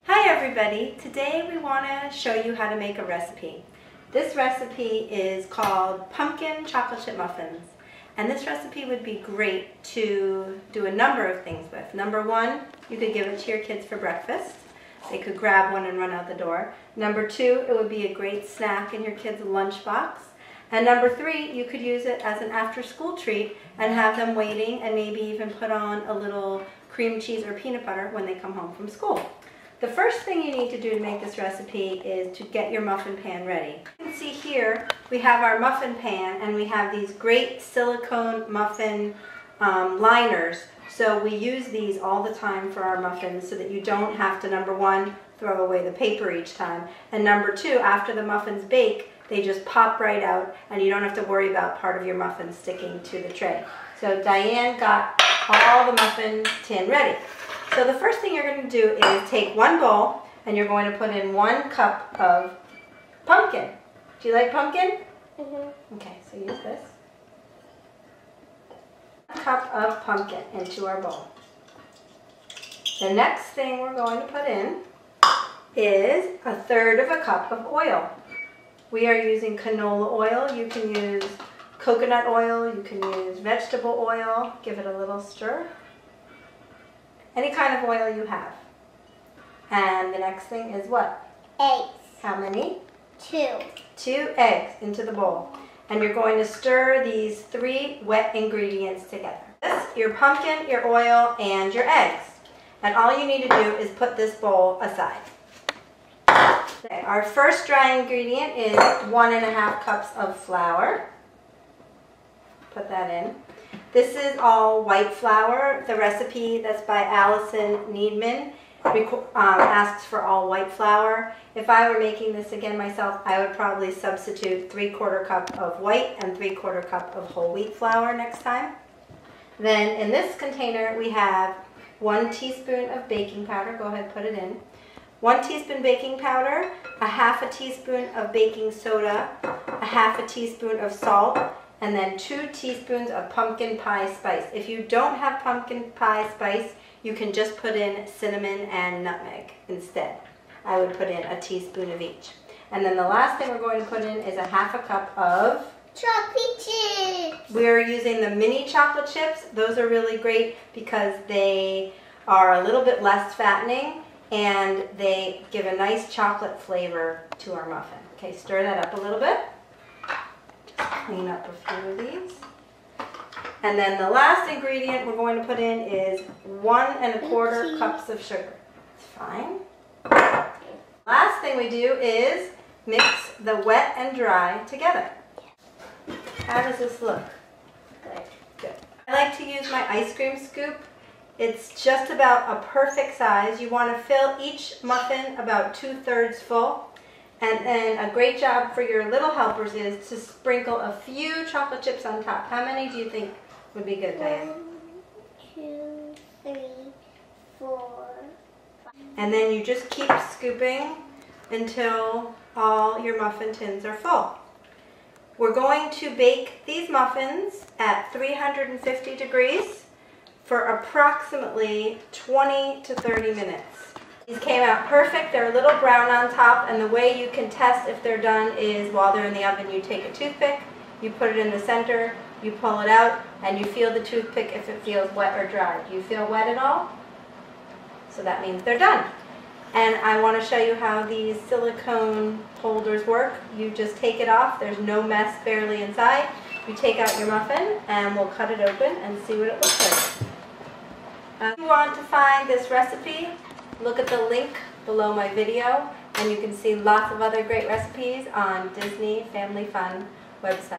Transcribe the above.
Hi everybody! Today we want to show you how to make a recipe. This recipe is called pumpkin chocolate chip muffins, and this recipe would be great to do a number of things with. Number one, you could give it to your kids for breakfast. They could grab one and run out the door. Number two, it would be a great snack in your kids' lunchbox. And number three, you could use it as an after-school treat and have them waiting and maybe even put on a little cream cheese or peanut butter when they come home from school. The first thing you need to do to make this recipe is to get your muffin pan ready. You can see here we have our muffin pan and we have these great silicone muffin liners. So we use these all the time for our muffins so that you don't have to, number one, throw away the paper each time, and number two, after the muffins bake, they just pop right out and you don't have to worry about part of your muffin sticking to the tray. So Diane got all the muffin tin ready. So the first thing you're going to do is take one bowl and you're going to put in 1 cup of pumpkin. Do you like pumpkin? Mm-hmm. Okay, so use this. 1 cup of pumpkin into our bowl. The next thing we're going to put in is 1/3 cup of oil. We are using canola oil. You can use coconut oil, you can use vegetable oil. Give it a little stir. Any kind of oil you have. And the next thing is what? Eggs. How many? 2. 2 eggs into the bowl. And you're going to stir these 3 wet ingredients together. This, your pumpkin, your oil, and your eggs. And all you need to do is put this bowl aside. Okay, our first dry ingredient is 1½ cups of flour. Put that in. This is all white flour. The recipe that's by Allison Needman asks for all white flour. If I were making this again myself, I would probably substitute 3/4 cup of white and 3/4 cup of whole wheat flour next time. Then in this container we have 1 teaspoon of baking powder. Go ahead, put it in. 1 teaspoon baking powder, 1/2 teaspoon of baking soda, 1/2 teaspoon of salt, and then 2 teaspoons of pumpkin pie spice. If you don't have pumpkin pie spice, you can just put in cinnamon and nutmeg instead. I would put in 1 teaspoon of each. And then the last thing we're going to put in is 1/2 cup of chocolate chips. We're using the mini chocolate chips. Those are really great because they are a little bit less fattening and they give a nice chocolate flavor to our muffin. Okay, stir that up a little bit. Clean up a few of these. And then the last ingredient we're going to put in is 1¼ cups of sugar. It's fine. Last thing we do is mix the wet and dry together. How does this look? Good. Good. I like to use my ice cream scoop. It's just about a perfect size. You want to fill each muffin about 2/3 full. And then a great job for your little helpers is to sprinkle a few chocolate chips on top. How many do you think would be good, Diane? 1, 2, 3, 4, 5. And then you just keep scooping until all your muffin tins are full. We're going to bake these muffins at 350 degrees for approximately 20 to 30 minutes. These came out perfect. They're a little brown on top, and the way you can test if they're done is while they're in the oven, you take a toothpick, you put it in the center, you pull it out, and you feel the toothpick if it feels wet or dry. Do you feel wet at all? So that means they're done. And I want to show you how these silicone holders work. You just take it off. There's no mess barely inside. You take out your muffin, and we'll cut it open and see what it looks like. If you want to find this recipe, look at the link below my video, and you can see lots of other great recipes on Disney Family Fun website.